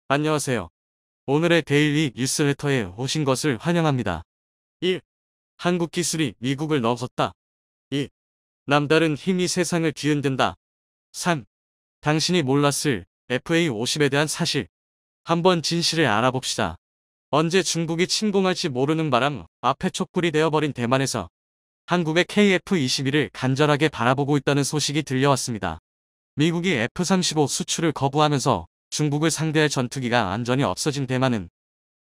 안녕하세요. 오늘의 데일리 뉴스레터에 오신 것을 환영합니다. 1. 한국 기술이 미국을 넘어섰다. 2. 남다른 힘이 세상을 뒤흔든다. 3. 당신이 몰랐을 FA50에 대한 사실. 한번 진실을 알아봅시다. 언제 중국이 침공할지 모르는 바람 앞에 촛불이 되어버린 대만에서 한국의 KF-21을 간절하게 바라보고 있다는 소식이 들려왔습니다. 미국이 F-35 수출을 거부하면서 중국을 상대할 전투기가 완전히 없어진 대만은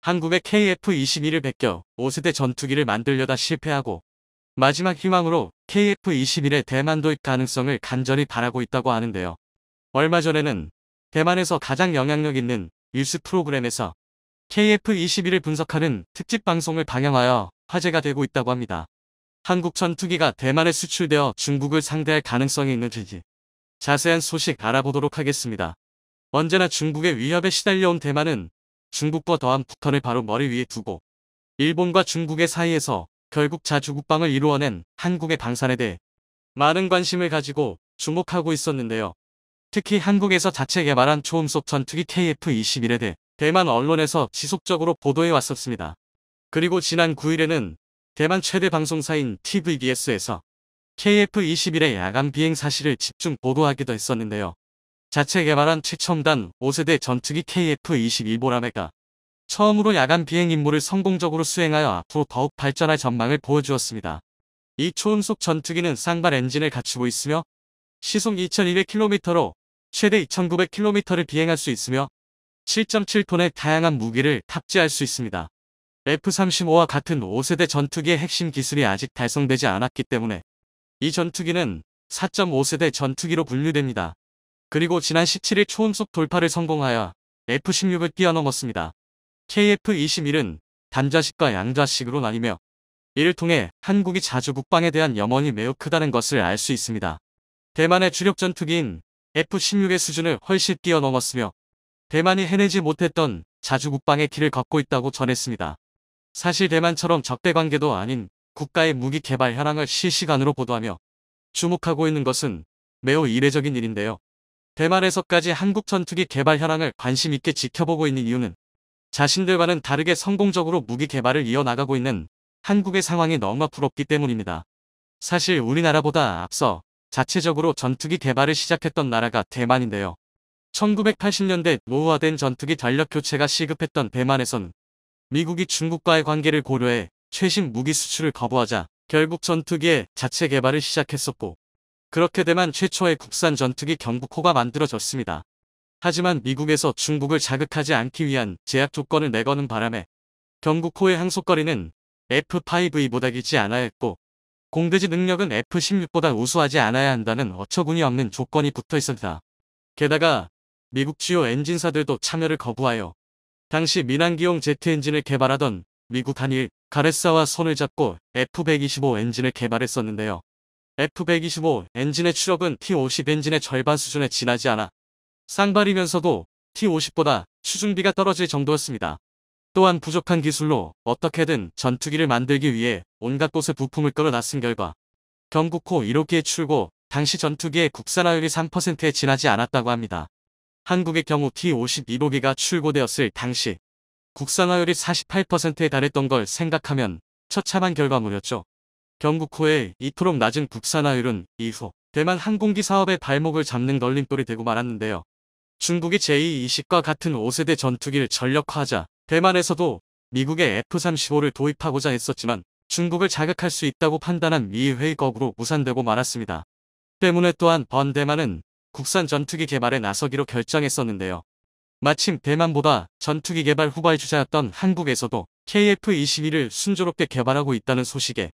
한국의 KF-21을 베껴 5세대 전투기를 만들려다 실패하고 마지막 희망으로 KF-21의 대만 도입 가능성을 간절히 바라고 있다고 하는데요. 얼마 전에는 대만에서 가장 영향력 있는 뉴스 프로그램에서 KF-21을 분석하는 특집 방송을 방영하여 화제가 되고 있다고 합니다. 한국 전투기가 대만에 수출되어 중국을 상대할 가능성이 있는지 자세한 소식 알아보도록 하겠습니다. 언제나 중국의 위협에 시달려온 대만은 중국과 더한 북한을 바로 머리 위에 두고 일본과 중국의 사이에서 결국 자주국방을 이루어낸 한국의 방산에 대해 많은 관심을 가지고 주목하고 있었는데요. 특히 한국에서 자체 개발한 초음속 전투기 KF-21에 대해 대만 언론에서 지속적으로 보도해 왔었습니다. 그리고 지난 9일에는 대만 최대 방송사인 TVBS에서 KF-21의 야간 비행 사실을 집중 보도하기도 했었는데요. 자체 개발한 최첨단 5세대 전투기 KF-21보라매가 처음으로 야간 비행 임무를 성공적으로 수행하여 앞으로 더욱 발전할 전망을 보여주었습니다. 이 초음속 전투기는 쌍발 엔진을 갖추고 있으며 시속 2200km로 최대 2900km를 비행할 수 있으며 7.7톤의 다양한 무기를 탑재할 수 있습니다. F-35와 같은 5세대 전투기의 핵심 기술이 아직 달성되지 않았기 때문에 이 전투기는 4.5세대 전투기로 분류됩니다. 그리고 지난 17일 초음속 돌파를 성공하여 F-16을 뛰어넘었습니다. KF-21은 단좌식과 양좌식으로 나뉘며 이를 통해 한국이 자주국방에 대한 염원이 매우 크다는 것을 알 수 있습니다. 대만의 주력 전투기인 F-16의 수준을 훨씬 뛰어넘었으며 대만이 해내지 못했던 자주국방의 길을 걷고 있다고 전했습니다. 사실 대만처럼 적대관계도 아닌 국가의 무기 개발 현황을 실시간으로 보도하며 주목하고 있는 것은 매우 이례적인 일인데요. 대만에서까지 한국 전투기 개발 현황을 관심 있게 지켜보고 있는 이유는 자신들과는 다르게 성공적으로 무기 개발을 이어나가고 있는 한국의 상황이 너무 부럽기 때문입니다. 사실 우리나라보다 앞서 자체적으로 전투기 개발을 시작했던 나라가 대만인데요. 1980년대 노후화된 전투기 전력 교체가 시급했던 대만에선 미국이 중국과의 관계를 고려해 최신 무기 수출을 거부하자 결국 전투기의 자체 개발을 시작했었고 그렇게 대만 최초의 국산 전투기 경북호가 만들어졌습니다. 하지만 미국에서 중국을 자극하지 않기 위한 제약 조건을 내거는 바람에 경북호의 항속거리는 F5E보다 길지 않아야 했고 공대지 능력은 F-16보다 우수하지 않아야 한다는 어처구니 없는 조건이 붙어 있었다. 게다가 미국 주요 엔진사들도 참여를 거부하여 당시 민항기용 제트 엔진을 개발하던 미국 한일 가레사와 손을 잡고 F-125 엔진을 개발했었는데요. F-125 엔진의 추력은 T-50 엔진의 절반 수준에 지나지 않아 쌍발이면서도 T-50보다 추중비가 떨어질 정도였습니다. 또한 부족한 기술로 어떻게든 전투기를 만들기 위해 온갖 곳에 부품을 끌어놨은 결과 경북호 1호기의 출고 당시 전투기의 국산화율이 3%에 지나지 않았다고 합니다. 한국의 경우 T-50 1호기가 출고되었을 당시 국산화율이 48%에 달했던 걸 생각하면 처참한 결과물이었죠. 경북호의 이토록 낮은 국산화율은 이후 대만 항공기 사업의 발목을 잡는 걸림돌이 되고 말았는데요. 중국이 제2-20과 같은 5세대 전투기를 전력화하자 대만에서도 미국의 F-35를 도입하고자 했었지만 중국을 자극할 수 있다고 판단한 미 회의 거부로 무산되고 말았습니다. 때문에 또한 대만은 국산 전투기 개발에 나서기로 결정했었는데요. 마침 대만보다 전투기 개발 후발주자였던 한국에서도 KF-21을 순조롭게 개발하고 있다는 소식에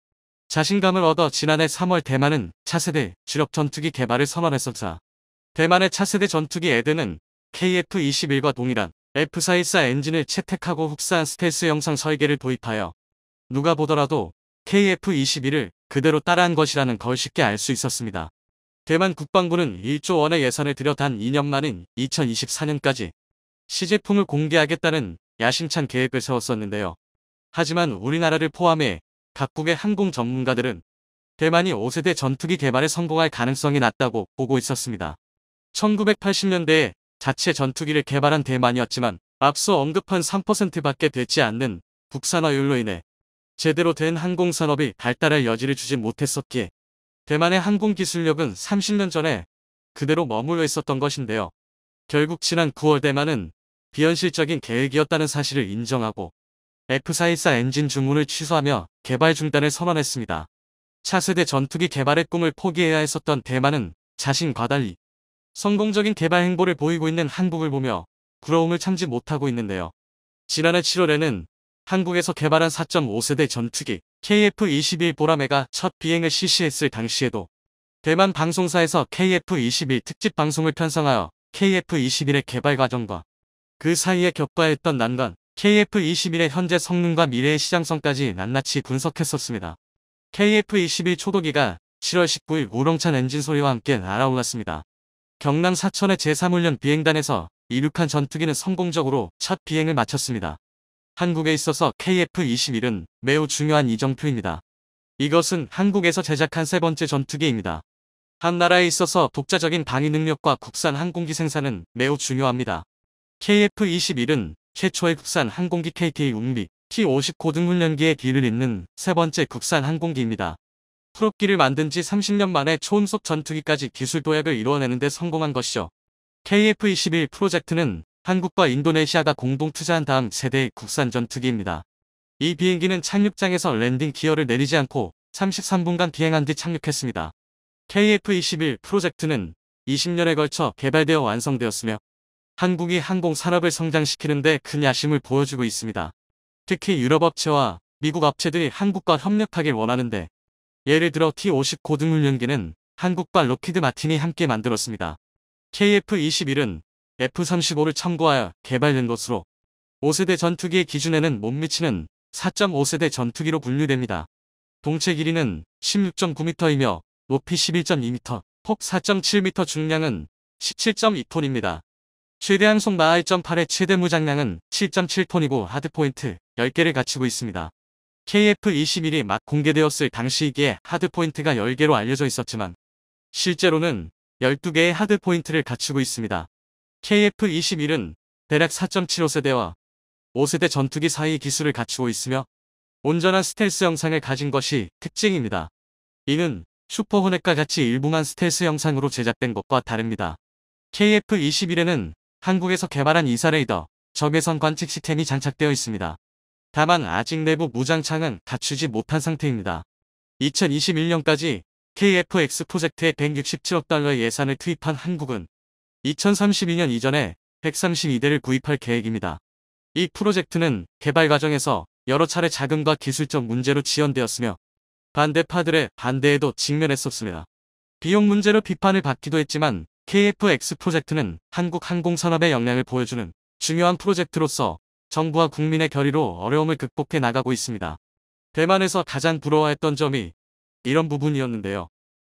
자신감을 얻어 지난해 3월 대만은 차세대 주력 전투기 개발을 선언했었다. 대만의 차세대 전투기 에드는 KF-21과 동일한 F414 엔진을 채택하고 국산 스텔스 형상 설계를 도입하여 누가 보더라도 KF-21을 그대로 따라한 것이라는 걸 쉽게 알 수 있었습니다. 대만 국방부는 1조 원의 예산을 들여 단 2년 만인 2024년까지 시제품을 공개하겠다는 야심찬 계획을 세웠었는데요. 하지만 우리나라를 포함해 각국의 항공 전문가들은 대만이 5세대 전투기 개발에 성공할 가능성이 낮다고 보고 있었습니다. 1980년대에 자체 전투기를 개발한 대만이었지만 앞서 언급한 3%밖에 되지 않는 국산화율로 인해 제대로 된 항공산업이 발달할 여지를 주지 못했었기에 대만의 항공기술력은 30년 전에 그대로 머물러 있었던 것인데요. 결국 지난 9월 대만은 비현실적인 계획이었다는 사실을 인정하고 F414 엔진 주문을 취소하며 개발 중단을 선언했습니다. 차세대 전투기 개발의 꿈을 포기해야 했었던 대만은 자신과 달리 성공적인 개발 행보를 보이고 있는 한국을 보며 부러움을 참지 못하고 있는데요. 지난해 7월에는 한국에서 개발한 4.5세대 전투기 KF-21 보라매가 첫 비행을 실시했을 당시에도 대만 방송사에서 KF-21 특집 방송을 편성하여 KF-21의 개발 과정과 그 사이에 겪어야 했던 난관, KF-21의 현재 성능과 미래의 시장성까지 낱낱이 분석했었습니다. KF-21 초도기가 7월 19일 우렁찬 엔진 소리와 함께 날아올랐습니다. 경남 사천의 제3훈련 비행단에서 이륙한 전투기는 성공적으로 첫 비행을 마쳤습니다. 한국에 있어서 KF-21은 매우 중요한 이정표입니다. 이것은 한국에서 제작한 세 번째 전투기입니다. 한 나라에 있어서 독자적인 방위 능력과 국산 항공기 생산은 매우 중요합니다. KF-21은 최초의 국산 항공기 KTA 웅비 T-50 고등훈련기의 뒤를 잇는 세 번째 국산 항공기입니다. 풀업기를 만든 지 30년 만에 초음속 전투기까지 기술 도약을 이루어내는 데 성공한 것이죠. KF-21 프로젝트는 한국과 인도네시아가 공동 투자한 다음 세대의 국산 전투기입니다. 이 비행기는 착륙장에서 랜딩 기어를 내리지 않고 33분간 비행한 뒤 착륙했습니다. KF-21 프로젝트는 20년에 걸쳐 개발되어 완성되었으며 한국이 항공산업을 성장시키는 데 큰 야심을 보여주고 있습니다. 특히 유럽 업체와 미국 업체들이 한국과 협력하길 원하는데 예를 들어 T-50 고등훈련기는 한국과 록히드 마틴이 함께 만들었습니다. KF-21은 F-35를 첨부하여 개발된 것으로 5세대 전투기의 기준에는 못 미치는 4.5세대 전투기로 분류됩니다. 동체 길이는 16.9m이며 높이 11.2m, 폭 4.7m, 중량은 17.2톤입니다. 최대 항속 마하 1.8의 최대 무장량은 7.7톤이고 하드포인트 10개를 갖추고 있습니다. KF-21이 막 공개되었을 당시이기에 하드포인트가 10개로 알려져 있었지만 실제로는 12개의 하드포인트를 갖추고 있습니다. KF-21은 대략 4.75세대와 5세대 전투기 사이 기술을 갖추고 있으며 온전한 스텔스 형상을 가진 것이 특징입니다. 이는 슈퍼호넷과 같이 일부만 스텔스 형상으로 제작된 것과 다릅니다. KF-21에는 한국에서 개발한 이사레이더, 적외선 관측 시스템이 장착되어 있습니다. 다만 아직 내부 무장창은 갖추지 못한 상태입니다. 2021년까지 KF-X 프로젝트에 167억 달러의 예산을 투입한 한국은 2032년 이전에 132대를 구입할 계획입니다. 이 프로젝트는 개발 과정에서 여러 차례 자금과 기술적 문제로 지연되었으며 반대파들의 반대에도 직면했었습니다. 비용 문제로 비판을 받기도 했지만 KF-X 프로젝트는 한국 항공산업의 역량을 보여주는 중요한 프로젝트로서 정부와 국민의 결의로 어려움을 극복해 나가고 있습니다. 대만에서 가장 부러워했던 점이 이런 부분이었는데요.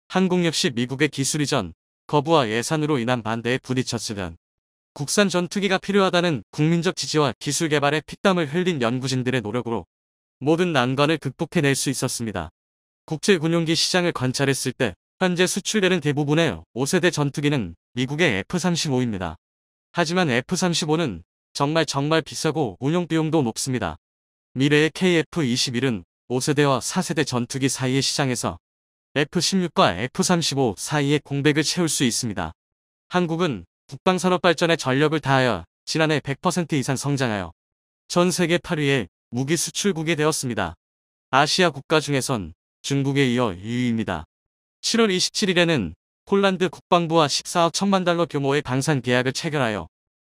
한국 역시 미국의 기술 이전, 거부와 예산으로 인한 반대에 부딪혔으면 국산 전투기가 필요하다는 국민적 지지와 기술 개발에 피땀을 흘린 연구진들의 노력으로 모든 난관을 극복해낼 수 있었습니다. 국제군용기 시장을 관찰했을 때 현재 수출되는 대부분의 5세대 전투기는 미국의 F-35입니다. 하지만 F-35는 정말 비싸고 운용비용도 높습니다. 미래의 KF-21은 5세대와 4세대 전투기 사이의 시장에서 F-16과 F-35 사이의 공백을 채울 수 있습니다. 한국은 국방산업 발전에 전력을 다하여 지난해 100% 이상 성장하여 전 세계 8위의 무기 수출국이 되었습니다. 아시아 국가 중에선 중국에 이어 2위입니다. 7월 27일에는 폴란드 국방부와 14억 1천만 달러 규모의 방산 계약을 체결하여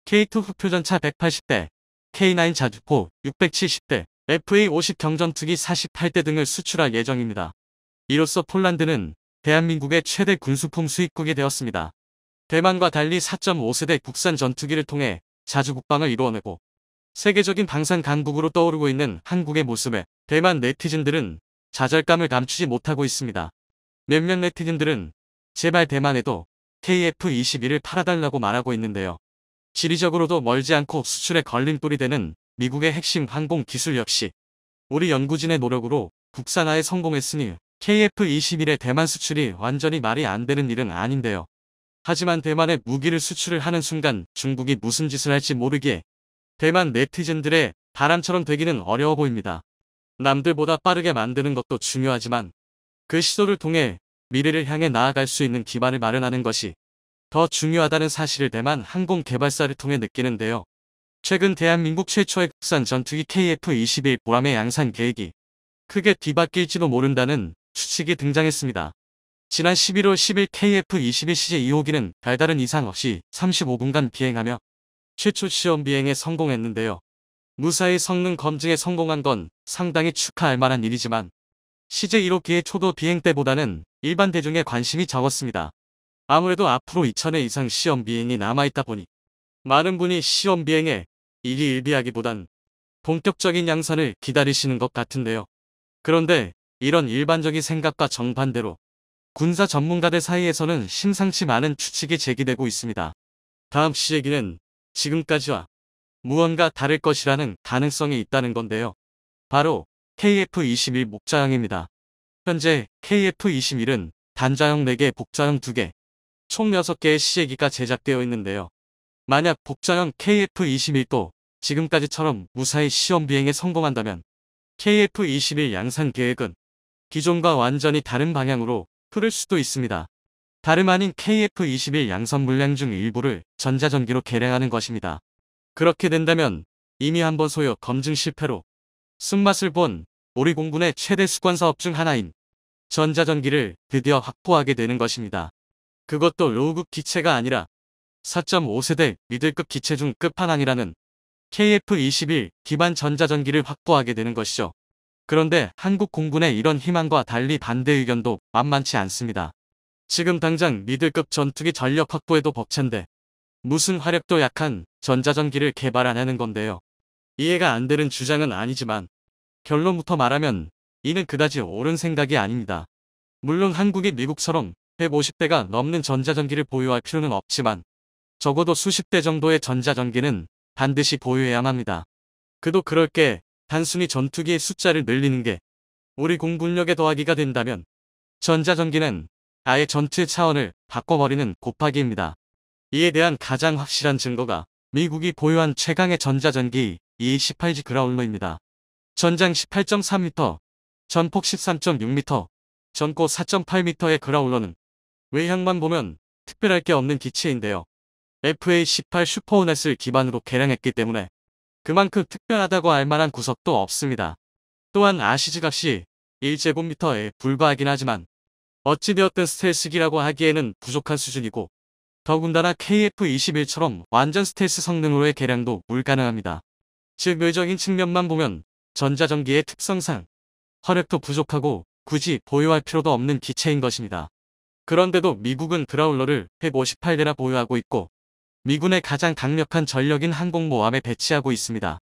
K2 흑표전차 180대, K9 자주포 670대, FA-50 경전투기 48대 등을 수출할 예정입니다. 이로써 폴란드는 대한민국의 최대 군수품 수입국이 되었습니다. 대만과 달리 4.5세대 국산 전투기를 통해 자주 국방을 이루어내고 세계적인 방산 강국으로 떠오르고 있는 한국의 모습에 대만 네티즌들은 좌절감을 감추지 못하고 있습니다. 몇몇 네티즌들은 제발 대만에도 KF-21을 팔아달라고 말하고 있는데요. 지리적으로도 멀지 않고 수출의 걸림돌이 되는 미국의 핵심 항공 기술 역시 우리 연구진의 노력으로 국산화에 성공했으니 KF-21의 대만 수출이 완전히 말이 안 되는 일은 아닌데요. 하지만 대만에 무기를 수출을 하는 순간 중국이 무슨 짓을 할지 모르기에 대만 네티즌들의 바람처럼 되기는 어려워 보입니다. 남들보다 빠르게 만드는 것도 중요하지만 그 시도를 통해 미래를 향해 나아갈 수 있는 기반을 마련하는 것이 더 중요하다는 사실을 대만 항공 개발사를 통해 느끼는데요. 최근 대한민국 최초의 국산 전투기 KF-21 보람의 양산 계획이 크게 뒤바뀔지도 모른다는 추측이 등장했습니다. 지난 11월 10일 KF-21 CJ2호기는 별다른 이상 없이 35분간 비행하며 최초 시험 비행에 성공했는데요. 무사히 성능 검증에 성공한 건 상당히 축하할 만한 일이지만 CJ1호기의 초도 비행 때보다는 일반 대중의 관심이 적었습니다. 아무래도 앞으로 2000회 이상 시험 비행이 남아있다 보니 많은 분이 시험 비행에 일희일비하기보단 본격적인 양산을 기다리시는 것 같은데요. 그런데 이런 일반적인 생각과 정반대로 군사 전문가들 사이에서는 심상치 않은 추측이 제기되고 있습니다. 다음 시얘기는 지금까지와 무언가 다를 것이라는 가능성이 있다는 건데요. 바로 KF-21 목자형입니다. 현재 KF-21은 단자형 4개, 복자형 2개, 총 6개의 시제기가 제작되어 있는데요. 만약 복자형 KF-21도 지금까지처럼 무사히 시험 비행에 성공한다면 KF-21 양산 계획은 기존과 완전히 다른 방향으로 흐를 수도 있습니다. 다름 아닌 KF-21 양산 물량 중 일부를 전자전기로 개량하는 것입니다. 그렇게 된다면 이미 한번 소요 검증 실패로 쓴맛을 본 우리 공군의 최대 수관 사업 중 하나인 전자전기를 드디어 확보하게 되는 것입니다. 그것도 로우급 기체가 아니라 4.5세대 미들급 기체 중 끝판왕이라는 KF-21 기반 전자전기를 확보하게 되는 것이죠. 그런데 한국 공군의 이런 희망과 달리 반대 의견도 만만치 않습니다. 지금 당장 미들급 전투기 전력 확보에도 벅찬데 무슨 화력도 약한 전자전기를 개발 안 하는 건데요. 이해가 안 되는 주장은 아니지만 결론부터 말하면 이는 그다지 옳은 생각이 아닙니다. 물론 한국이 미국처럼 150대가 넘는 전자전기를 보유할 필요는 없지만 적어도 수십 대 정도의 전자전기는 반드시 보유해야만 합니다. 그도 그럴 게 단순히 전투기의 숫자를 늘리는 게 우리 공군력에 더하기가 된다면 전자전기는 아예 전투의 차원을 바꿔버리는 곱하기입니다. 이에 대한 가장 확실한 증거가 미국이 보유한 최강의 전자전기 E-18G 그라울러입니다. 전장 18.3m, 전폭 13.6m, 전고 4.8m의 그라울러는 외형만 보면 특별할 게 없는 기체인데요. FA-18 슈퍼호넷을 기반으로 개량했기 때문에 그만큼 특별하다고 할 만한 구석도 없습니다. 또한 아시즈 값이 1제곱미터에 불과하긴 하지만 어찌되었든 스텔스기라고 하기에는 부족한 수준이고 더군다나 KF-21처럼 완전 스텔스 성능으로의 개량도 불가능합니다. 즉 외적인 측면만 보면 전자전기의 특성상 화력도 부족하고 굳이 보유할 필요도 없는 기체인 것입니다. 그런데도 미국은 그라울러를 158대나 보유하고 있고 미군의 가장 강력한 전력인 항공모함에 배치하고 있습니다.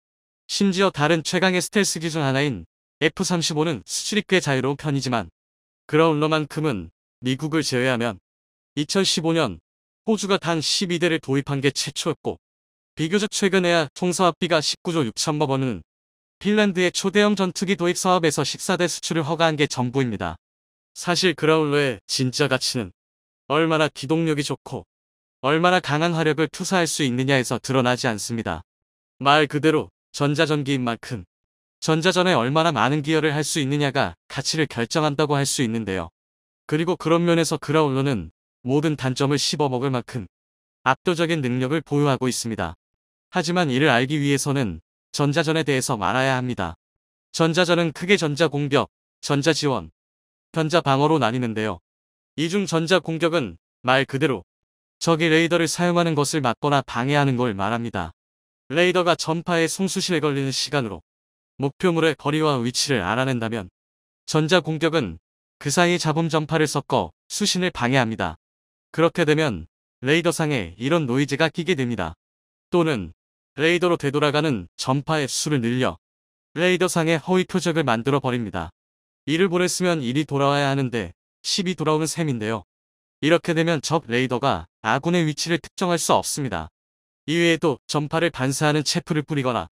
심지어 다른 최강의 스텔스기 중 하나인 F-35는 수출이 꽤 자유로운 편이지만 그라울러만큼은 미국을 제외하면 2015년 호주가 단 12대를 도입한 게 최초였고 비교적 최근에야 총사업비가 19조 6천억 원은 핀란드의 초대형 전투기 도입 사업에서 14대 수출을 허가한 게 전부입니다. 사실 그라울러의 진짜 가치는 얼마나 기동력이 좋고 얼마나 강한 화력을 투사할 수 있느냐에서 드러나지 않습니다. 말 그대로 전자전기인 만큼 전자전에 얼마나 많은 기여를 할 수 있느냐가 가치를 결정한다고 할 수 있는데요. 그리고 그런 면에서 그라울러는 모든 단점을 씹어먹을 만큼 압도적인 능력을 보유하고 있습니다. 하지만 이를 알기 위해서는 전자전에 대해서 알아야 합니다. 전자전은 크게 전자공격, 전자지원, 전자방어로 나뉘는데요. 이 중 전자공격은 말 그대로 적이 레이더를 사용하는 것을 막거나 방해하는 걸 말합니다. 레이더가 전파의 송수신에 걸리는 시간으로 목표물의 거리와 위치를 알아낸다면 전자공격은 그 사이에 잡음 전파를 섞어 수신을 방해합니다. 그렇게 되면 레이더상에 이런 노이즈가 끼게 됩니다. 또는 레이더로 되돌아가는 전파의 수를 늘려 레이더상에 허위 표적을 만들어 버립니다. 1을 보냈으면 1이 돌아와야 하는데 10이 돌아오는 셈인데요. 이렇게 되면 적 레이더가 아군의 위치를 특정할 수 없습니다. 이외에도 전파를 반사하는 체프를 뿌리거나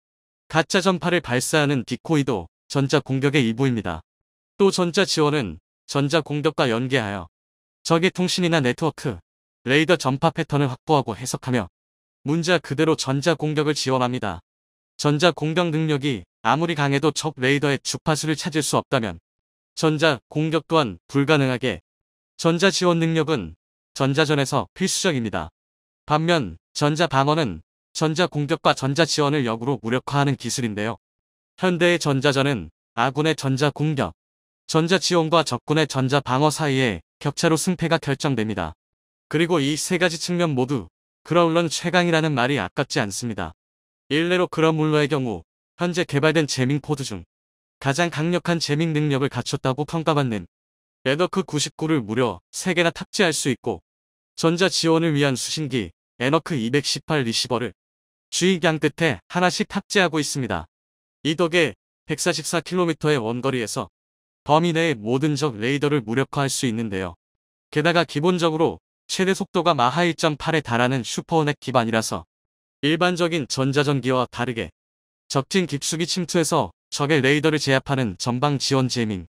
가짜 전파를 발사하는 디코이도 전자공격의 일부입니다. 또 전자지원은 전자공격과 연계하여 적의 통신이나 네트워크, 레이더 전파 패턴을 확보하고 해석하며 문자 그대로 전자 공격을 지원합니다. 전자 공격 능력이 아무리 강해도 적 레이더의 주파수를 찾을 수 없다면 전자 공격 또한 불가능하게 전자 지원 능력은 전자전에서 필수적입니다. 반면 전자 방어는 전자 공격과 전자 지원을 역으로 무력화하는 기술인데요. 현대의 전자전은 아군의 전자 공격, 전자 지원과 적군의 전자 방어 사이의 격차로 승패가 결정됩니다. 그리고 이 세 가지 측면 모두 그라울러는 최강이라는 말이 아깝지 않습니다. 일례로 그라울러의 경우 현재 개발된 제밍 포드 중 가장 강력한 제밍 능력을 갖췄다고 평가받는 에너크 99를 무려 3개나 탑재할 수 있고 전자 지원을 위한 수신기 에너크 218 리시버를 주의경 끝에 하나씩 탑재하고 있습니다. 이 덕에 144km의 원거리에서 범위 내의 모든 적 레이더를 무력화할 수 있는데요. 게다가 기본적으로 최대 속도가 마하 1.8에 달하는 슈퍼호넷 기반이라서 일반적인 전자전기와 다르게 적진 깊숙이 침투해서 적의 레이더를 제압하는 전방 지원 제밍,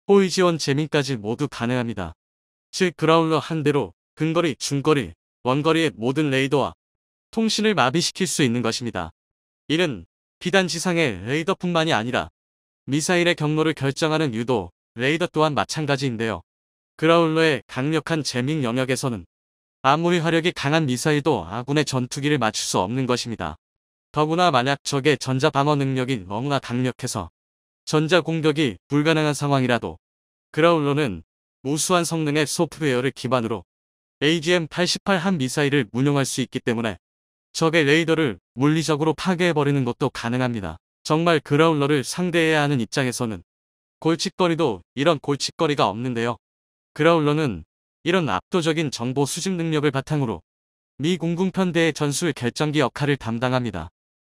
호위 지원 제밍까지 모두 가능합니다. 즉 그라울러 한 대로 근거리, 중거리, 원거리의 모든 레이더와 통신을 마비시킬 수 있는 것입니다. 이는 비단 지상의 레이더뿐만이 아니라 미사일의 경로를 결정하는 유도 레이더 또한 마찬가지인데요. 그라울러의 강력한 제밍 영역에서는 아무리 화력이 강한 미사일도 아군의 전투기를 맞출 수 없는 것입니다. 더구나 만약 적의 전자 방어 능력이 너무나 강력해서 전자 공격이 불가능한 상황이라도 그라울러는 우수한 성능의 소프트웨어를 기반으로 AGM-88 한 미사일을 운용할 수 있기 때문에 적의 레이더를 물리적으로 파괴해버리는 것도 가능합니다. 정말 그라울러를 상대해야 하는 입장에서는 골칫거리도 이런 골칫거리가 없는데요. 그라울러는 이런 압도적인 정보 수집 능력을 바탕으로 미 공군편대의 전술 결정기 역할을 담당합니다.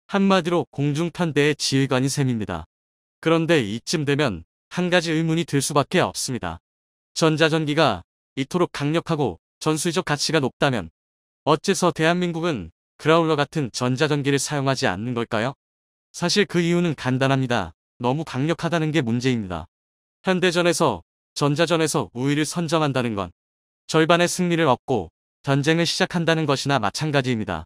한마디로 공중편대의 지휘관인 셈입니다. 그런데 이쯤 되면 한 가지 의문이 들 수밖에 없습니다. 전자전기가 이토록 강력하고 전술적 가치가 높다면 어째서 대한민국은 그라울러 같은 전자전기를 사용하지 않는 걸까요? 사실 그 이유는 간단합니다. 너무 강력하다는 게 문제입니다. 현대전에서 전자전에서 우위를 선점한다는 건 절반의 승리를 얻고 전쟁을 시작한다는 것이나 마찬가지입니다.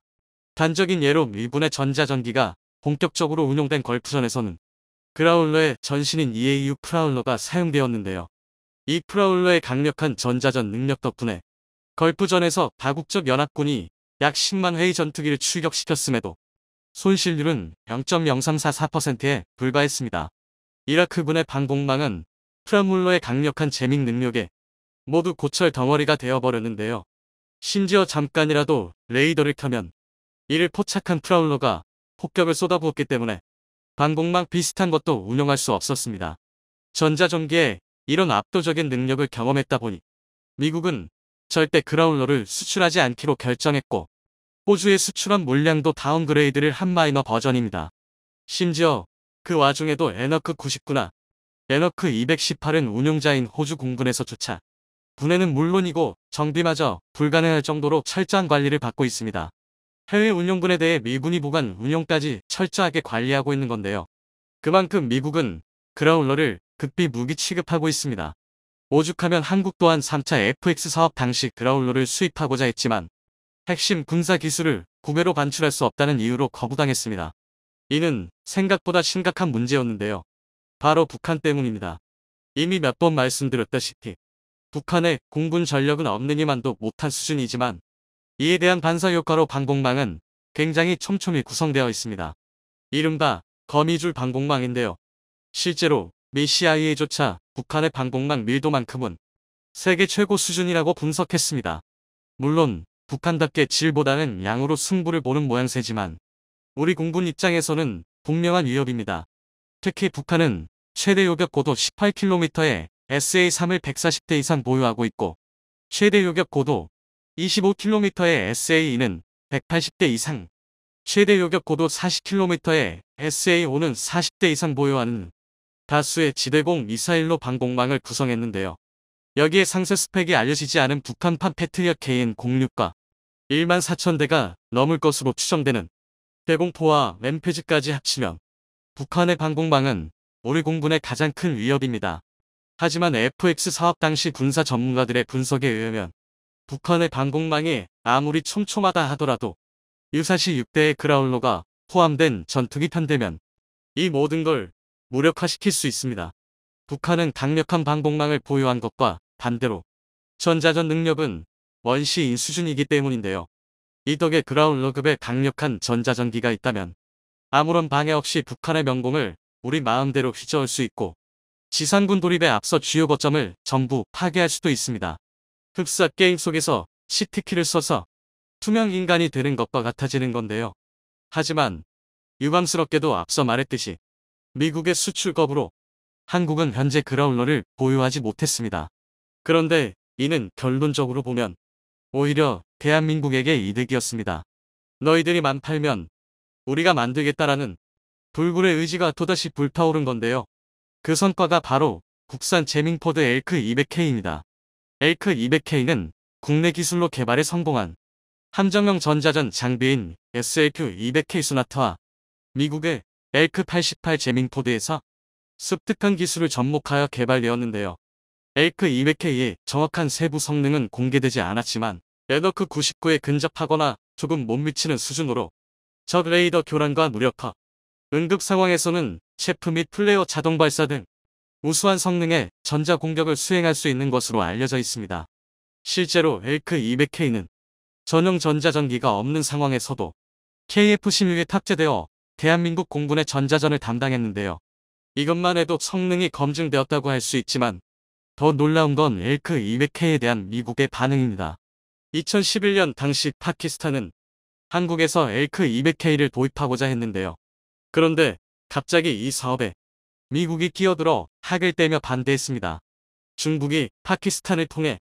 단적인 예로 일본의 전자전기가 본격적으로 운용된 걸프전에서는 그라울러의 전신인 EAU 프라울러가 사용되었는데요. 이 프라울러의 강력한 전자전 능력 덕분에 걸프전에서 다국적 연합군이 약 10만 회의 전투기를 출격시켰음에도 손실률은 0.0344%에 불과했습니다. 이라크군의 방공망은 프라울러의 강력한 제밍 능력에 모두 고철 덩어리가 되어버렸는데요. 심지어 잠깐이라도 레이더를 켜면 이를 포착한 프라울러가 폭격을 쏟아부었기 때문에 방공망 비슷한 것도 운용할 수 없었습니다. 전자전기에 이런 압도적인 능력을 경험했다 보니 미국은 절대 그라울러를 수출하지 않기로 결정했고 호주에 수출한 물량도 다운그레이드를 한 마이너 버전입니다. 심지어 그 와중에도 에너크 99나 에너크 218은 운용자인 호주 공군에서조차 분해는 물론이고 정비마저 불가능할 정도로 철저한 관리를 받고 있습니다. 해외 운용군에 대해 미군이 보관 운용까지 철저하게 관리하고 있는 건데요. 그만큼 미국은 그라울러를 극비 무기 취급하고 있습니다. 오죽하면 한국 또한 3차 FX 사업 당시 그라울러를 수입하고자 했지만 핵심 군사 기술을 국외로 반출할 수 없다는 이유로 거부당했습니다. 이는 생각보다 심각한 문제였는데요. 바로 북한 때문입니다. 이미 몇 번 말씀드렸다시피 북한의 공군 전력은 없느니만도 못한 수준이지만 이에 대한 반사효과로 방공망은 굉장히 촘촘히 구성되어 있습니다. 이른바 거미줄 방공망인데요. 실제로 미 CIA조차 북한의 방공망 밀도만큼은 세계 최고 수준이라고 분석했습니다. 물론 북한답게 질보다는 양으로 승부를 보는 모양새지만 우리 공군 입장에서는 분명한 위협입니다. 특히 북한은 최대 요격 고도 18km의 SA-3을 140대 이상 보유하고 있고 최대 요격 고도 25km의 SA-2는 180대 이상, 최대 요격 고도 40km의 SA-5는 40대 이상 보유하는 다수의 지대공 미사일로 방공망을 구성했는데요. 여기에 상세 스펙이 알려지지 않은 북한판 패트리엇 KN-06과 14,000대가 넘을 것으로 추정되는 대공포와 램페즈까지 합치면 북한의 방공망은 우리 공군의 가장 큰 위협입니다. 하지만 FX 사업 당시 군사 전문가들의 분석에 의하면 북한의 방공망이 아무리 촘촘하다 하더라도 유사시 6대의 그라울러가 포함된 전투기 편대면 이 모든 걸 무력화시킬 수 있습니다. 북한은 강력한 방공망을 보유한 것과 반대로 전자전 능력은 원시인 수준이기 때문인데요. 이 덕에 그라울러급의 강력한 전자전기가 있다면 아무런 방해 없이 북한의 명공을 우리 마음대로 휘저을 수 있고 지상군 돌입에 앞서 주요 거점을 전부 파괴할 수도 있습니다. 흡사 게임 속에서 시트키를 써서 투명 인간이 되는 것과 같아지는 건데요. 하지만 유감스럽게도 앞서 말했듯이 미국의 수출 거부로 한국은 현재 그라울러를 보유하지 못했습니다. 그런데 이는 결론적으로 보면 오히려 대한민국에게 이득이었습니다. 너희들이만 팔면 우리가 만들겠다라는 불굴의 의지가 또다시 불타오른 건데요. 그 성과가 바로 국산 제밍포드 엘크 200K입니다. 엘크 200K는 국내 기술로 개발에 성공한 함정형 전자전 장비인 SLQ 200K 소나타와 미국의 엘크 88 제밍포드에서 습득한 기술을 접목하여 개발되었는데요. 엘크 200K의 정확한 세부 성능은 공개되지 않았지만 에너크 99에 근접하거나 조금 못 미치는 수준으로 적 레이더 교란과 무력화, 응급 상황에서는 체프 및 플레어 자동 발사 등 우수한 성능의 전자 공격을 수행할 수 있는 것으로 알려져 있습니다. 실제로 엘크 200K는 전용 전자전기가 없는 상황에서도 KF-16에 탑재되어 대한민국 공군의 전자전을 담당했는데요. 이것만 해도 성능이 검증되었다고 할 수 있지만 더 놀라운 건 엘크 200K에 대한 미국의 반응입니다. 2011년 당시 파키스탄은 한국에서 엘크 200K를 도입하고자 했는데요. 그런데 갑자기 이 사업에 미국이 끼어들어 학을 떼며 반대했습니다. 중국이 파키스탄을 통해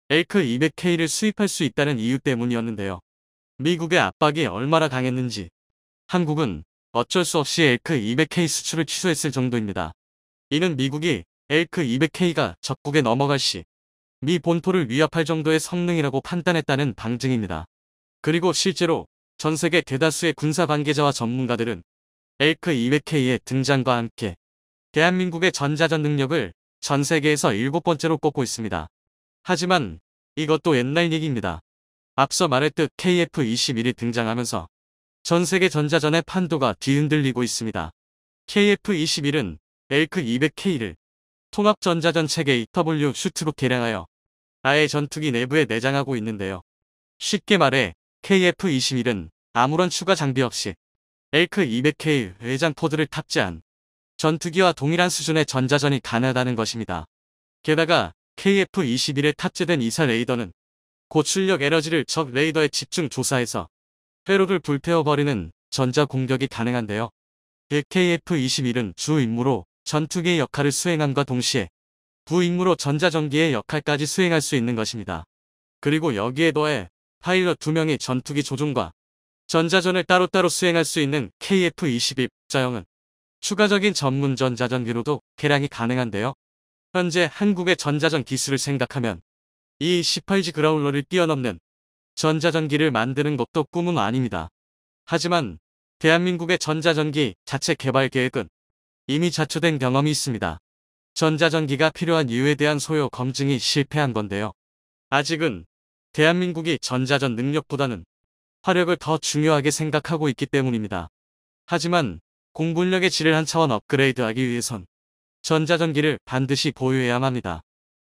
엘크 200K를 수입할 수 있다는 이유 때문이었는데요. 미국의 압박이 얼마나 강했는지 한국은 어쩔 수 없이 엘크 200K 수출을 취소했을 정도입니다. 이는 미국이 엘크 200K가 적국에 넘어갈 시 미 본토를 위협할 정도의 성능이라고 판단했다는 방증입니다. 그리고 실제로 전 세계 대다수의 군사 관계자와 전문가들은 엘크 200K의 등장과 함께 대한민국의 전자전 능력을 전 세계에서 7번째로 꼽고 있습니다. 하지만 이것도 옛날 얘기입니다. 앞서 말했듯 KF-21이 등장하면서 전 세계 전자전의 판도가 뒤흔들리고 있습니다. KF-21은 엘크 200K를 통합전자전 체계 EW 슈트로 개량하여 아예 전투기 내부에 내장하고 있는데요. 쉽게 말해 KF-21은 아무런 추가 장비 없이 엘크 200K 외장 포드를 탑재한 전투기와 동일한 수준의 전자전이 가능하다는 것입니다. 게다가 KF-21에 탑재된 이사 레이더는 고출력 에너지를 적 레이더에 집중 조사해서 회로를 불태워버리는 전자 공격이 가능한데요. KF-21은 주 임무로 전투기의 역할을 수행함과 동시에 부임무로 전자전기의 역할까지 수행할 수 있는 것입니다. 그리고 여기에 더해 파일럿 2명이 전투기 조종과 전자전을 따로따로 수행할 수 있는 KF-21 자형은 추가적인 전문 전자전기로도 개량이 가능한데요. 현재 한국의 전자전 기술을 생각하면 이 18G 그라울러를 뛰어넘는 전자전기를 만드는 것도 꿈은 아닙니다. 하지만 대한민국의 전자전기 자체 개발 계획은 이미 자초된 경험이 있습니다. 전자전기가 필요한 이유에 대한 소요 검증이 실패한 건데요. 아직은 대한민국이 전자전 능력보다는 화력을 더 중요하게 생각하고 있기 때문입니다. 하지만 공군력의 질을 한 차원 업그레이드하기 위해선 전자전기를 반드시 보유해야만 합니다.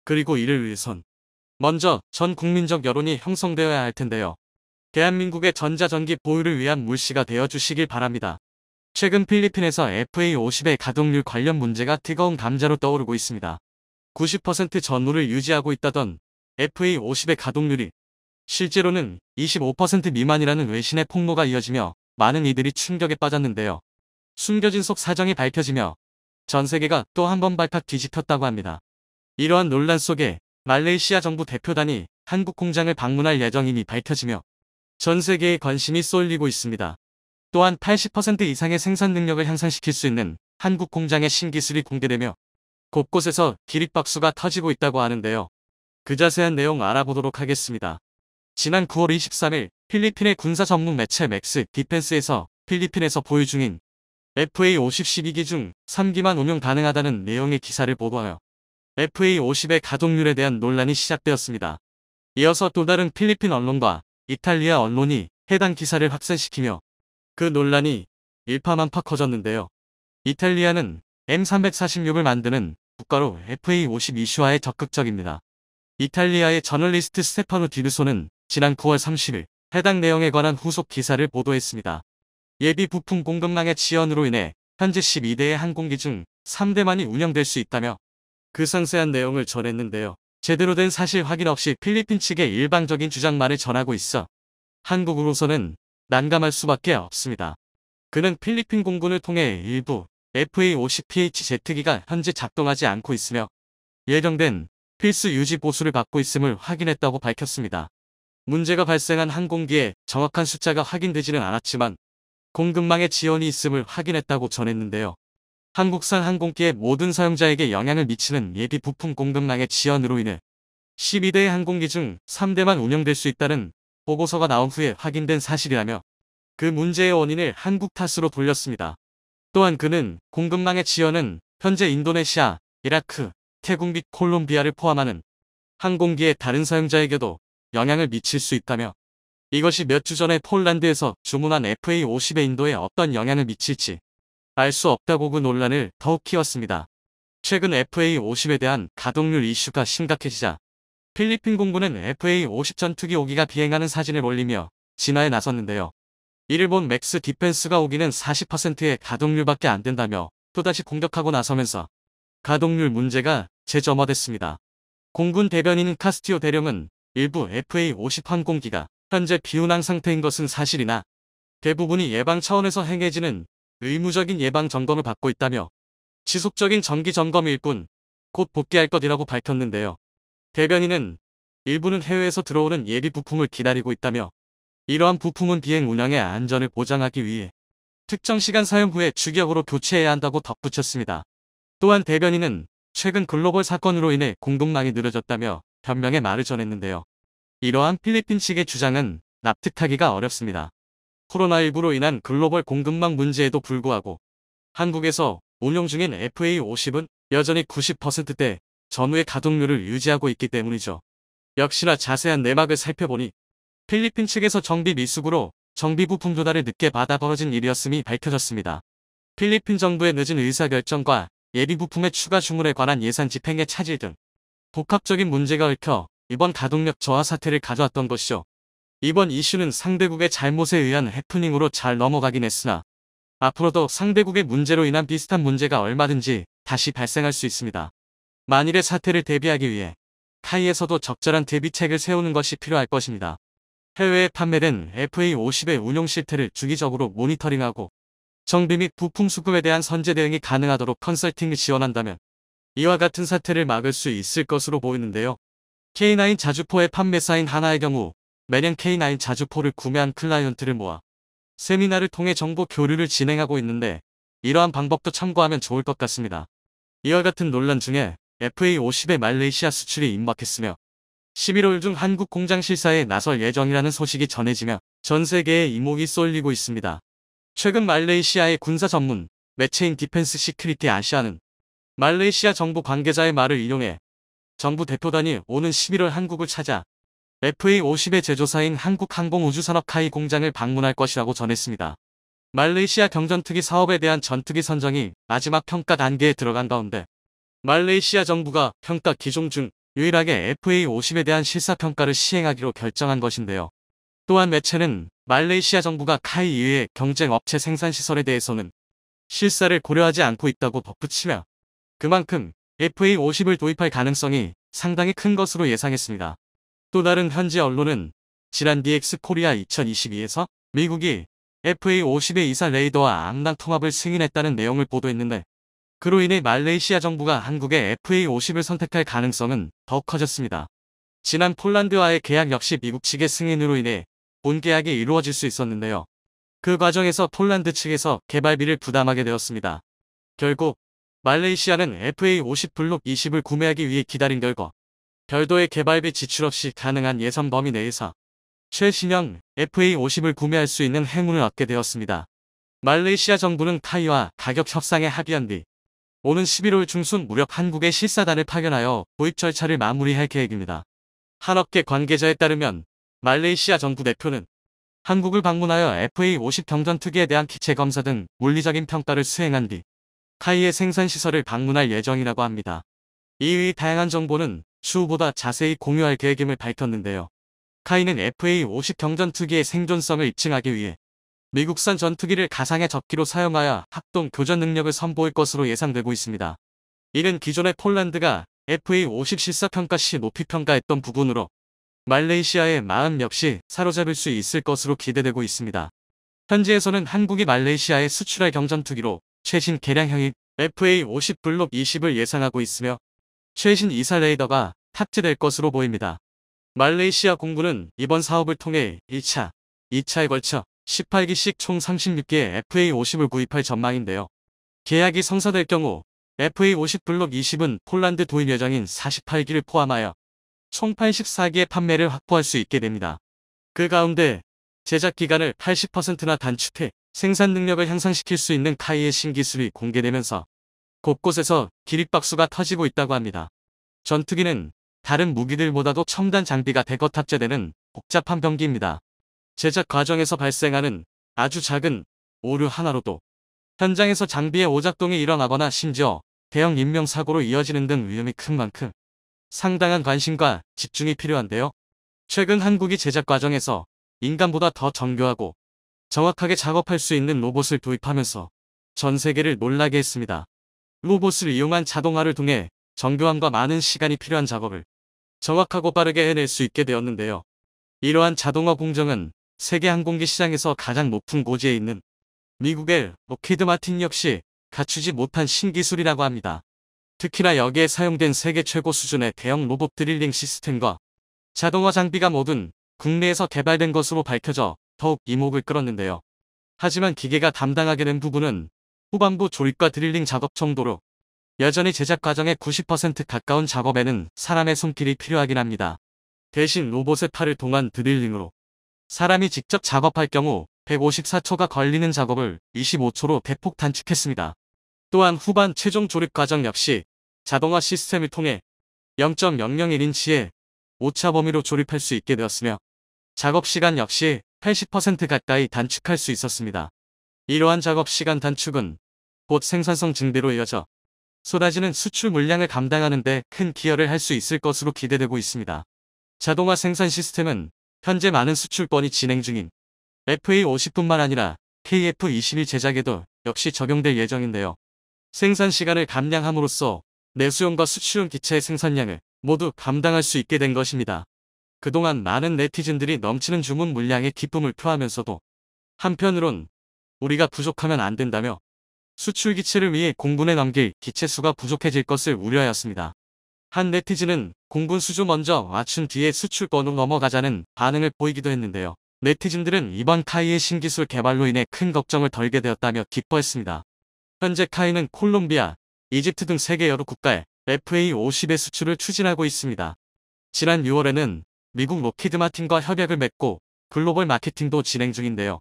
그리고 이를 위해선 먼저 전 국민적 여론이 형성되어야 할 텐데요. 대한민국의 전자전기 보유를 위한 물시가 되어주시길 바랍니다. 최근 필리핀에서 FA-50의 가동률 관련 문제가 뜨거운 감자로 떠오르고 있습니다. 90% 전후를 유지하고 있다던 FA-50의 가동률이 실제로는 25% 미만이라는 외신의 폭로가 이어지며 많은 이들이 충격에 빠졌는데요. 숨겨진 속 사정이 밝혀지며 전 세계가 또 한 번 발칵 뒤집혔다고 합니다. 이러한 논란 속에 말레이시아 정부 대표단이 한국 공장을 방문할 예정임이 밝혀지며 전 세계에 관심이 쏠리고 있습니다. 또한 80% 이상의 생산 능력을 향상시킬 수 있는 한국 공장의 신기술이 공개되며 곳곳에서 기립박수가 터지고 있다고 하는데요. 그 자세한 내용 알아보도록 하겠습니다. 지난 9월 23일 필리핀의 군사 전문 매체 맥스 디펜스에서 필리핀에서 보유 중인 FA-50 12기 중 3기만 운용 가능하다는 내용의 기사를 보도하여 FA-50의 가동률에 대한 논란이 시작되었습니다. 이어서 또 다른 필리핀 언론과 이탈리아 언론이 해당 기사를 확산시키며 그 논란이 일파만파 커졌는데요. 이탈리아는 M346을 만드는 국가로 FA50 이슈화에 적극적입니다. 이탈리아의 저널리스트 스테파노 디루소는 지난 9월 30일 해당 내용에 관한 후속 기사를 보도했습니다. 예비 부품 공급망의 지연으로 인해 현재 12대의 항공기 중 3대만이 운영될 수 있다며 그 상세한 내용을 전했는데요. 제대로 된 사실 확인 없이 필리핀 측의 일방적인 주장만을 전하고 있어 한국으로서는 난감할 수밖에 없습니다. 그는 필리핀 공군을 통해 일부 FA50PH제트기가 현재 작동하지 않고 있으며 예정된 필수 유지 보수를 받고 있음을 확인했다고 밝혔습니다. 문제가 발생한 항공기의 정확한 숫자가 확인되지는 않았지만 공급망에 지연이 있음을 확인했다고 전했는데요. 한국산 항공기의 모든 사용자에게 영향을 미치는 예비 부품 공급망의 지연으로 인해 12대의 항공기 중 3대만 운영될 수 있다는 보고서가 나온 후에 확인된 사실이라며 그 문제의 원인을 한국 탓으로 돌렸습니다. 또한 그는 공급망의 지연은 현재 인도네시아, 이라크, 태국 및 콜롬비아를 포함하는 항공기의 다른 사용자에게도 영향을 미칠 수 있다며 이것이 몇 주 전에 폴란드에서 주문한 FA50의 인도에 어떤 영향을 미칠지 알 수 없다고 그 논란을 더욱 키웠습니다. 최근 FA50에 대한 가동률 이슈가 심각해지자 필리핀 공군은 FA50 전투기 5기가 비행하는 사진을 올리며 진화에 나섰는데요. 이를 본 맥스 디펜스가 5기는 40%의 가동률밖에 안 된다며 또다시 공격하고 나서면서 가동률 문제가 재점화됐습니다. 공군 대변인 카스티오 대령은 일부 FA50 항공기가 현재 비운항 상태인 것은 사실이나 대부분이 예방 차원에서 행해지는 의무적인 예방 점검을 받고 있다며 지속적인 정기 점검일 뿐 곧 복귀할 것이라고 밝혔는데요. 대변인은 일부는 해외에서 들어오는 예비 부품을 기다리고 있다며 이러한 부품은 비행 운항의 안전을 보장하기 위해 특정 시간 사용 후에 주기적으로 교체해야 한다고 덧붙였습니다. 또한 대변인은 최근 글로벌 사건으로 인해 공급망이 느려졌다며 변명의 말을 전했는데요. 이러한 필리핀 측의 주장은 납득하기가 어렵습니다. 코로나19로 인한 글로벌 공급망 문제에도 불구하고 한국에서 운용 중인 FA50은 여전히 90%대 전후의 가동률을 유지하고 있기 때문이죠. 역시나 자세한 내막을 살펴보니 필리핀 측에서 정비 미숙으로 정비 부품 조달을 늦게 받아 벌어진 일이었음이 밝혀졌습니다. 필리핀 정부의 늦은 의사결정과 예비 부품의 추가 주문에 관한 예산 집행의 차질 등 복합적인 문제가 얽혀 이번 가동력 저하 사태를 가져왔던 것이죠. 이번 이슈는 상대국의 잘못에 의한 해프닝으로 잘 넘어가긴 했으나 앞으로도 상대국의 문제로 인한 비슷한 문제가 얼마든지 다시 발생할 수 있습니다. 만일의 사태를 대비하기 위해 카이에서도 적절한 대비책을 세우는 것이 필요할 것입니다. 해외에 판매된 FA50의 운용 실태를 주기적으로 모니터링하고 정비 및 부품 수급에 대한 선제 대응이 가능하도록 컨설팅을 지원한다면 이와 같은 사태를 막을 수 있을 것으로 보이는데요. K9 자주포의 판매사인 하나의 경우 매년 K9 자주포를 구매한 클라이언트를 모아 세미나를 통해 정보 교류를 진행하고 있는데 이러한 방법도 참고하면 좋을 것 같습니다. 이와 같은 논란 중에 FA50의 말레이시아 수출이 임박했으며 11월 중 한국 공장 실사에 나설 예정이라는 소식이 전해지며 전 세계에 이목이 쏠리고 있습니다. 최근 말레이시아의 군사 전문 매체인 디펜스 시크리티 아시아는 말레이시아 정부 관계자의 말을 인용해 정부 대표단이 오는 11월 한국을 찾아 FA50의 제조사인 한국항공우주산업 카이 공장을 방문할 것이라고 전했습니다. 말레이시아 경전투기 사업에 대한 전투기 선정이 마지막 평가 단계에 들어간 가운데 말레이시아 정부가 평가 기종 중 유일하게 FA50에 대한 실사평가를 시행하기로 결정한 것인데요. 또한 매체는 말레이시아 정부가 카이 이외의 경쟁 업체 생산시설에 대해서는 실사를 고려하지 않고 있다고 덧붙이며 그만큼 FA50을 도입할 가능성이 상당히 큰 것으로 예상했습니다. 또 다른 현지 언론은 지난 DX 코리아 2022에서 미국이 FA50의 이사 레이더와 암당 통합을 승인했다는 내용을 보도했는데 그로 인해 말레이시아 정부가 한국의 FA50을 선택할 가능성은 더 커졌습니다. 지난 폴란드와의 계약 역시 미국 측의 승인으로 인해 본계약이 이루어질 수 있었는데요. 그 과정에서 폴란드 측에서 개발비를 부담하게 되었습니다. 결국 말레이시아는 FA50 블록 20을 구매하기 위해 기다린 결과 별도의 개발비 지출 없이 가능한 예산 범위 내에서 최신형 FA50을 구매할 수 있는 행운을 얻게 되었습니다. 말레이시아 정부는 카이와 가격 협상에 합의한 뒤 오는 11월 중순 무렵 한국에 실사단을 파견하여 도입 절차를 마무리할 계획입니다. 한 업계 관계자에 따르면 말레이시아 정부 대표는 한국을 방문하여 FA50 경전투기에 대한 기체 검사 등 물리적인 평가를 수행한 뒤 카이의 생산시설을 방문할 예정이라고 합니다. 이의 다양한 정보는 추후보다 자세히 공유할 계획임을 밝혔는데요. 카이는 FA50 경전투기의 생존성을 입증하기 위해 미국산 전투기를 가상의 적기로 사용하여 합동 교전 능력을 선보일 것으로 예상되고 있습니다. 이는 기존의 폴란드가 FA50 실사평가 시 높이 평가했던 부분으로 말레이시아의 마음 역시 사로잡을 수 있을 것으로 기대되고 있습니다. 현지에서는 한국이 말레이시아에 수출할 경전투기로 최신 개량형인 FA50 블록 20을 예상하고 있으며 최신 이사 레이더가 탑재될 것으로 보입니다. 말레이시아 공군은 이번 사업을 통해 1차, 2차에 걸쳐 18기씩 총 36개의 FA50을 구입할 전망인데요. 계약이 성사될 경우 FA50 블록 20은 폴란드 도입 예정인 48기를 포함하여 총 84기의 판매를 확보할 수 있게 됩니다. 그 가운데 제작 기간을 80%나 단축해 생산 능력을 향상시킬 수 있는 카이의 신기술이 공개되면서 곳곳에서 기립박수가 터지고 있다고 합니다. 전투기는 다른 무기들보다도 첨단 장비가 대거 탑재되는 복잡한 병기입니다. 제작 과정에서 발생하는 아주 작은 오류 하나로도 현장에서 장비의 오작동이 일어나거나 심지어 대형 인명사고로 이어지는 등 위험이 큰 만큼 상당한 관심과 집중이 필요한데요. 최근 한국이 제작 과정에서 인간보다 더 정교하고 정확하게 작업할 수 있는 로봇을 도입하면서 전 세계를 놀라게 했습니다. 로봇을 이용한 자동화를 통해 정교함과 많은 시간이 필요한 작업을 정확하고 빠르게 해낼 수 있게 되었는데요. 이러한 자동화 공정은 세계 항공기 시장에서 가장 높은 고지에 있는 미국의 록히드 마틴 역시 갖추지 못한 신기술이라고 합니다. 특히나 여기에 사용된 세계 최고 수준의 대형 로봇 드릴링 시스템과 자동화 장비가 모든 국내에서 개발된 것으로 밝혀져 더욱 이목을 끌었는데요. 하지만 기계가 담당하게 된 부분은 후반부 조립과 드릴링 작업 정도로 여전히 제작 과정의 90% 가까운 작업에는 사람의 손길이 필요하긴 합니다. 대신 로봇의 팔을 통한 드릴링으로 사람이 직접 작업할 경우 154초가 걸리는 작업을 25초로 대폭 단축했습니다. 또한 후반 최종 조립 과정 역시 자동화 시스템을 통해 0.001인치의 오차 범위로 조립할 수 있게 되었으며 작업 시간 역시 80% 가까이 단축할 수 있었습니다. 이러한 작업 시간 단축은 곧 생산성 증대로 이어져 쏟아지는 수출 물량을 감당하는 데 큰 기여를 할 수 있을 것으로 기대되고 있습니다. 자동화 생산 시스템은 현재 많은 수출권이 진행 중인 FA50뿐만 아니라 KF21 제작에도 역시 적용될 예정인데요. 생산 시간을 감량함으로써 내수용과 수출용 기체의 생산량을 모두 감당할 수 있게 된 것입니다. 그동안 많은 네티즌들이 넘치는 주문 물량에 기쁨을 표하면서도 한편으론 우리가 부족하면 안 된다며 수출 기체를 위해 공군에 넘길 기체 수가 부족해질 것을 우려하였습니다. 한 네티즌은 공군 수주 먼저 맞춘 뒤에 수출권으로 넘어가자는 반응을 보이기도 했는데요. 네티즌들은 이번 카이의 신기술 개발로 인해 큰 걱정을 덜게 되었다며 기뻐했습니다. 현재 카이는 콜롬비아, 이집트 등 세계 여러 국가에 FA50의 수출을 추진하고 있습니다. 지난 6월에는 미국 록히드 마틴과 협약을 맺고 글로벌 마케팅도 진행 중인데요.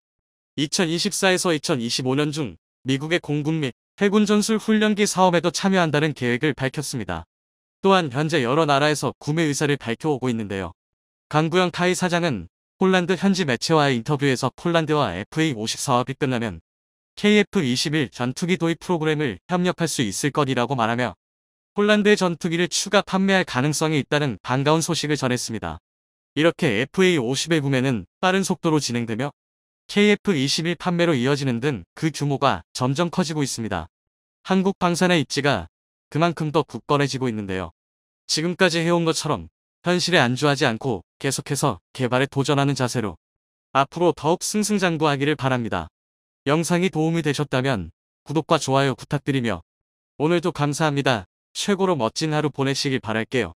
2024에서 2025년 중 미국의 공군 및 해군 전술 훈련기 사업에도 참여한다는 계획을 밝혔습니다. 또한 현재 여러 나라에서 구매 의사를 밝혀오고 있는데요. 강구영 카이 사장은 폴란드 현지 매체와의 인터뷰에서 폴란드와 FA50 사업이 끝나면 KF21 전투기 도입 프로그램을 협력할 수 있을 것이라고 말하며 폴란드의 전투기를 추가 판매할 가능성이 있다는 반가운 소식을 전했습니다. 이렇게 FA50의 구매는 빠른 속도로 진행되며 KF21 판매로 이어지는 등 그 규모가 점점 커지고 있습니다. 한국 방산의 입지가 그만큼 더 굳건해지고 있는데요. 지금까지 해온 것처럼 현실에 안주하지 않고 계속해서 개발에 도전하는 자세로 앞으로 더욱 승승장구하기를 바랍니다. 영상이 도움이 되셨다면 구독과 좋아요 부탁드리며 오늘도 감사합니다. 최고로 멋진 하루 보내시길 바랄게요.